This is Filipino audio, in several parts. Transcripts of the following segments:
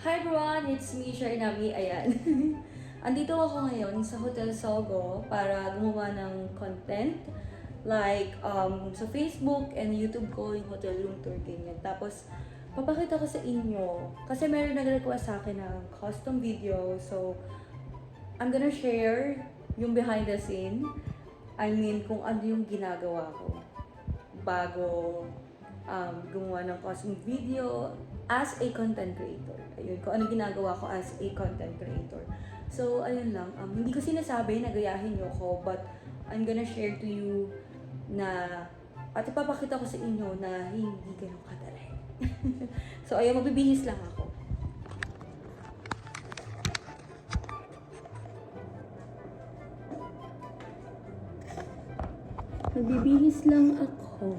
Hi everyone, it's me, Sharnami. Ayan. Andito ako ngayon sa Hotel Sogo para gumawa ng content. Like, sa Facebook and YouTube ko, yung hotel room tour, ganyan. Tapos, papakita ko sa inyo. Kasi meron nag-request sa akin ng custom video. So, I'm gonna share yung behind the scene. I mean, kung ano yung ginagawa ko bago gumawa ng custom video as a content creator. Ayun, kung ano ginagawa ko as a content creator. So, ayun lang. Hindi ko sinasabi na gayahin nyo ko, but I'm gonna share to you na at ipapakita ko sa inyo na hindi ganun kadali. So, ayun, magbibihis lang ako. Magbibihis lang ako.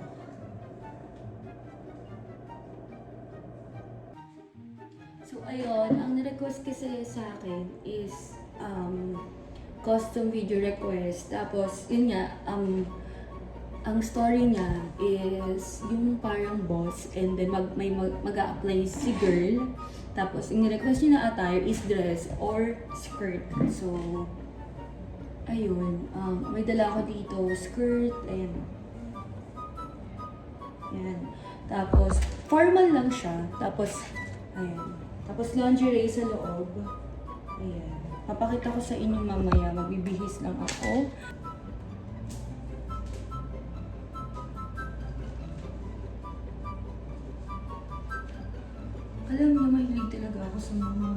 So, ayun, ang na-request kasi sa akin is custom video request. Tapos, yun nga, ang story niya is yung parang boss and then mag-a-apply si girl. Tapos, yung request niya na attire is dress or skirt. So, ayun, may dala ko dito, skirt, ayan. Ayan. Tapos, formal lang siya. Tapos, ayan. Tapos, lingerie sa loob. Ayan. Papakita ko sa inyo mamaya. Magbibihis lang ako. Alam niyo, mahilig talaga ako sa mga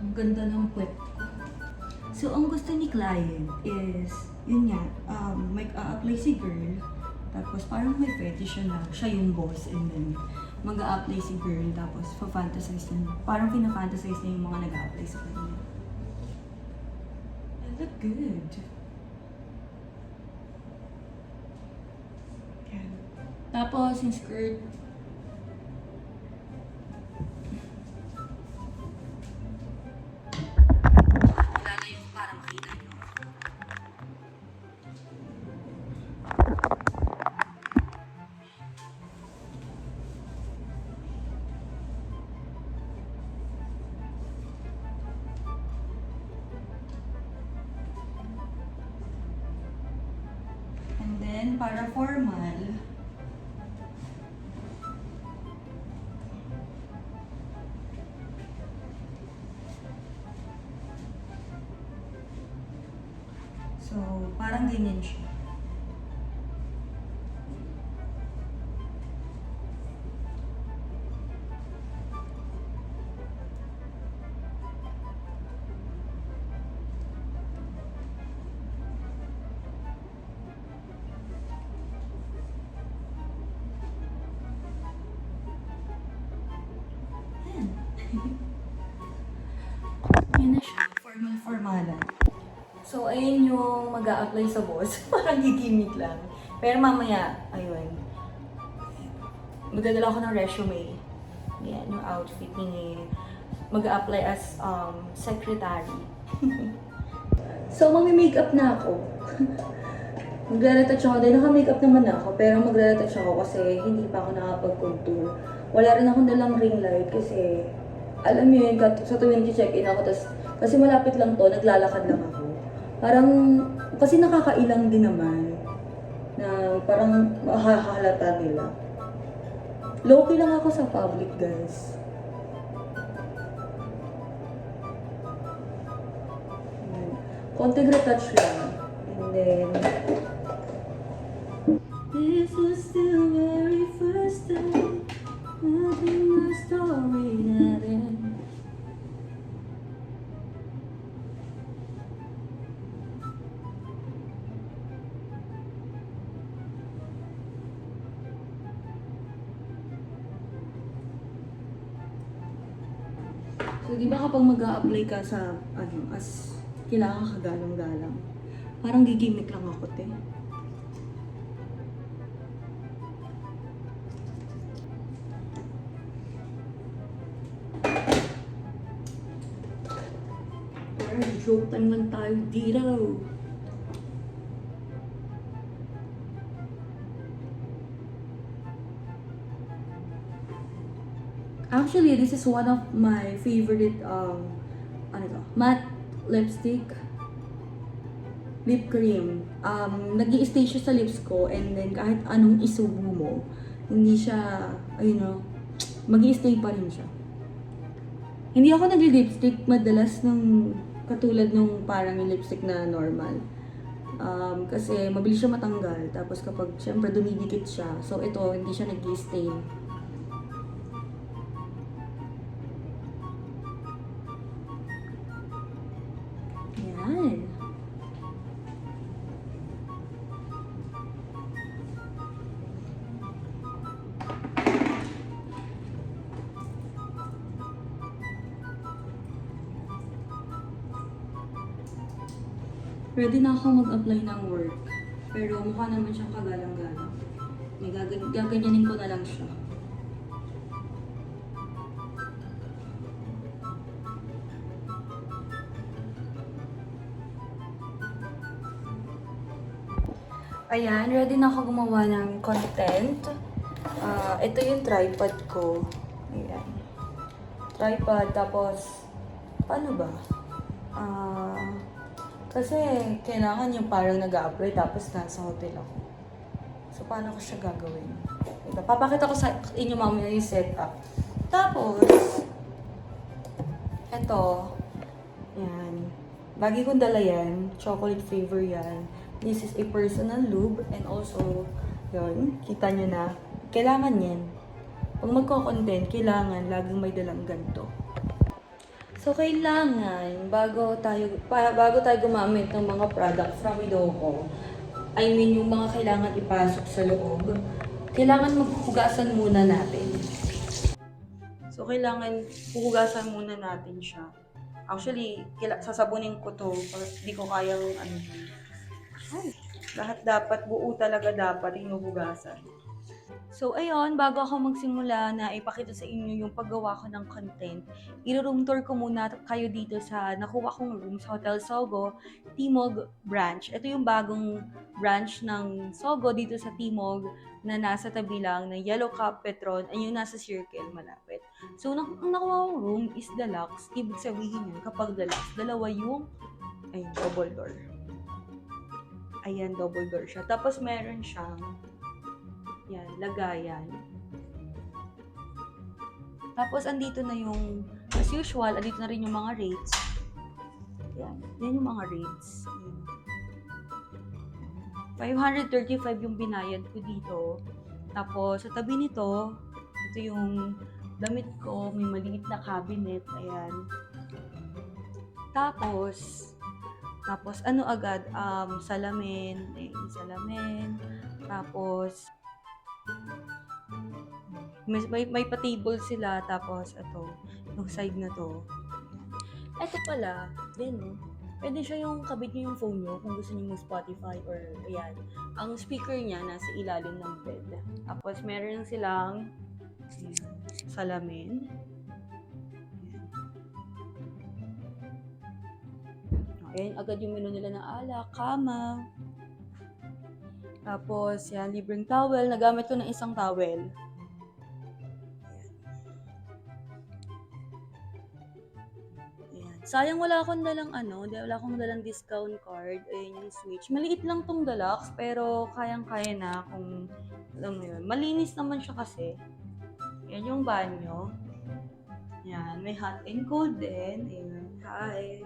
ang ganda ng puwet ko. So, ang gusto ni client is, yun nga, mag-a-apply si girl. Tapos, parang may fetish siya na siya yung boss and then mag-a-apply si girl. Tapos, pa-fantasize na. Parang pina-fantasize na yung mga nag-a-apply sa kanya. I look good. Yan. Tapos, yung skirt, and then, para formal, so, parang ganyan siya. Ayan. Yan na siya, formal-formalan. So, ayun yung mag-a-apply sa boss. Parang gigimik lang. Pero mamaya, ayun. Magdadala ko ng resume. Yan, yung outfit ni mag-a-apply as secretary. So, magme-makeup na ako. Magre-retouch ako. Dahil naka-makeup naman ako. Pero magre-retouch ako kasi hindi pa ako nakapag-contour. Wala rin akong dalang ring light kasi alam mo yun, sa tuwing check-in ako, kasi malapit lang to, naglalakad lang ako. Parang, kasi nakakailang din naman na parang mahahalata nila. Low-key lang ako sa public, guys. Konting retouch lang. And then, this was the very first time nothing my story that end. So, di ba kapag mag-a-apply ka sa, as kailangan ka galang-galang, parang gigimik lang ako, te. Parang joke time lang tayo dito. Actually, this is one of my favorite, ano to, matte lipstick, lip cream. Nag-i-stay siya sa lips ko and then kahit anong isubo mo, hindi siya, ayun no, mag-i-stay pa rin siya. Hindi ako nag-lipstick madalas ng katulad nung parang yung lipstick na normal. Kasi mabilis siya matanggal. Tapos kapag syempre dumidikit siya. So ito, hindi siya nag-i-stain. Yan. Ready na ako mag-apply ng work. Pero mukha naman siyang kagalang-galang. May gaganyanin ko na lang siya. Ayan, ready na ako gumawa ng content. Ito yung tripod ko. Ayan. Tripod, tapos, paano ba? Kasi kailangan yung parang nag-a-apply tapos nasa hotel ako. So, paano ko siya gagawin? Ito, papakita ko sa inyo mamaya yung setup. Tapos, ito, yan. Lagi kong dala yan. Chocolate flavor yan. This is a personal lube and also, yun, kita nyo na, kailangan yan. Pag magko-content, kailangan laging may dalang ganito. So, kailangan, bago tayo gumamit ng mga product from Idoco, I mean, yung mga kailangan ipasok sa loob, kailangan maghugasan muna natin. So, kailangan huhugasan muna natin siya. Actually, sasabunin ko to, hindi ko kayang, lahat dapat, buo talaga dapat hinuhugasan. So, ayun, bago ako magsimula na ipakita sa inyo yung paggawa ko ng content, i-room tour ko muna kayo dito sa nakuha kong room sa Hotel Sogo, Timog branch. Ito yung bagong branch ng Sogo dito sa Timog na nasa tabi lang ng Yellow Cup Petron ay yung nasa Circle malapit. So, ang nakuha kong room is deluxe. Ibig sabihin yun, kapag deluxe, dalawa yung double door. Ayan, double door siya. Tapos meron siyang yan, lagayan. Tapos, andito na yung, as usual, andito na rin yung mga rates. Yan, yan yung mga rates. 535 yung binayad ko dito. Tapos, sa tabi nito, ito yung damit ko, may maliit na cabinet, ayan. Tapos, ano agad, salamin, tapos, may pa-table sila, tapos ito, yung side na to. Ito pala, din pwede siya yung kabit niyo yung phone niyo kung gusto niyo mag-Spotify or ayan. Ang speaker niya nasa ilalim ng bed. Tapos meron silang salamin. Ayan, agad yung menu nila ng alak, kama. Tapos, yan, libreng towel. Nagamit ko ng isang towel. Ayan. Sayang wala akong dalang discount card. Ayan yung switch. Maliit lang tong deluxe, pero kayang-kaya na kung, alam mo yun. Malinis naman siya kasi. Ayan yung banyo. Ayan, may hot and cold din. Ayan, hi.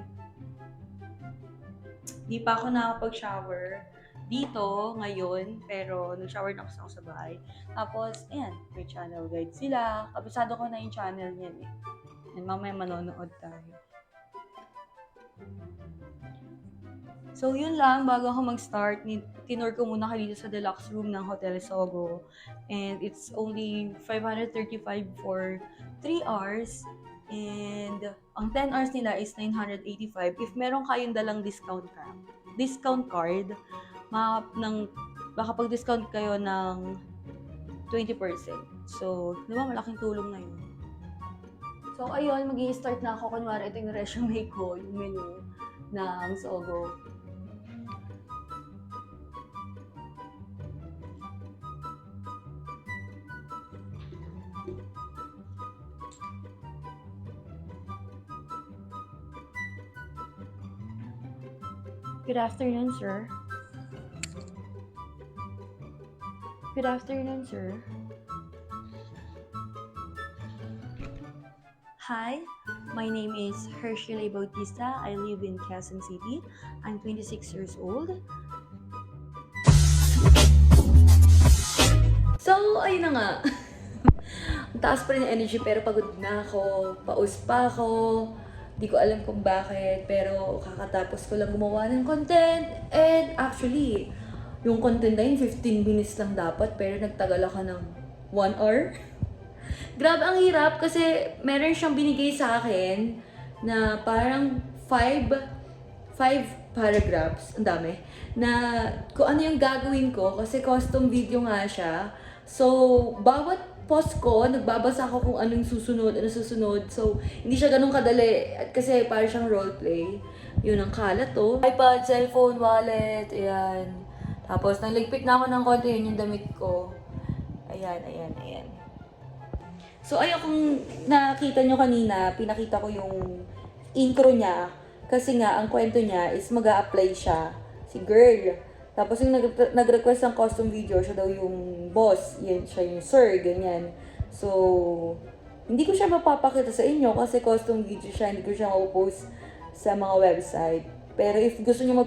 Di pa ako nakapag-shower dito ngayon, pero nag-shower na ako sa bahay. Tapos, ayan, may channel guide sila. Kabisado ko na yung channel niyan eh. And mamaya manonood tayo. So, yun lang. Bago ako mag-start, tinur ko muna kayo sa deluxe room ng Hotel Sogo. And it's only 535 for 3 hours. And ang 10 hours nila is 985. If meron kayong dalang discount card, makapag-discount kayo ng 20%. So, di ba malaking tulong na yun. So, ayun, mag-i-start na ako. Kunwari, ito yung resume ko, yung menu ng Sogo. Good afternoon, sir. Good afternoon, sir. Hi, my name is Hershely Bautista. I live in Quezon City. I'm 26 years old. So, ayun na nga. Ang taas pa rin yung energy pero pagod na ako. Paus pa ako. Di ko alam kung bakit. Pero kakatapos ko lang gumawa ng content. And actually, yung content na yun, 15 minutes lang dapat. Pero nagtagal ako ng 1 hour. Grabe ang hirap kasi meron siyang binigay sa akin na parang 5 paragraphs, ang dami, na kung ano yung gagawin ko kasi custom video nga siya. So, bawat post ko, nagbabasa ako kung anong susunod, ano susunod. So, hindi siya ganun kadali at kasi parang siyang roleplay. Yun ang kalat to. iPad, cellphone, wallet, ayan. Tapos, naligpit na ako ng konti, yun yung damit ko. Ayan. So, ayun, kung nakita nyo kanina, pinakita ko yung intro niya. Kasi nga, ang kwento niya is mag-a-apply siya, si girl. Tapos yung nag-request ng custom video, siya daw yung boss. Yan, siya yung sir, ganyan. So, hindi ko siya mapapakita sa inyo kasi custom video siya. Hindi ko siya mapopost sa mga website. Pero if gusto niyo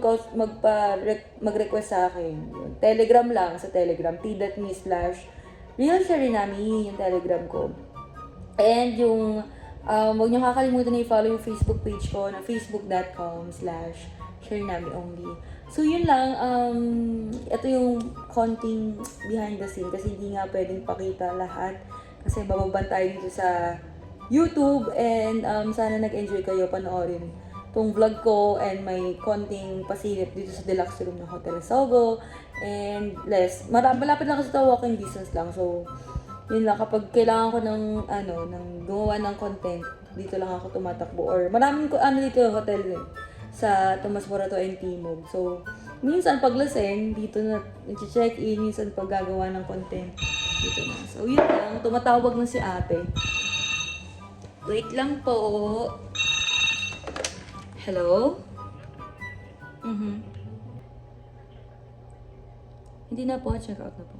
mag-request sa akin, yun, Telegram lang, sa Telegram, t.me/RealSharinami, yung Telegram ko. And yung, huwag niyo kakalimutan na i-follow yung Facebook page ko na facebook.com/SharinamiOnly. So yun lang, ito yung konting behind the scene kasi hindi nga pwedeng pakita lahat kasi bababban tayo dito sa YouTube and sana nag-enjoy kayo panoorin tong vlog ko and may konting pasilip dito sa deluxe room ng Hotel Sogo and malapit lang kasi ito, walking distance lang. So yun lang, kapag kailangan ko ng gumawa ng content, dito lang ako tumatakbo or maraming dito hotel din sa Tomas Morato and Timog. So minsan pag laseng dito na nag-check in, minsan pag gagawa ng content dito na. So yun lang, tumatawag na si ate. Wait lang po. Hello? Hindi na po, check out na po.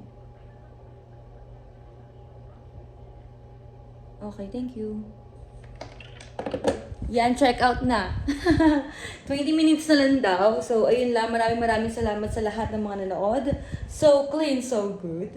Okay, thank you. Yan, check out na. 20 minutes na lang daw. So, ayun lang. Maraming salamat sa lahat ng mga nanood. So clean, so good.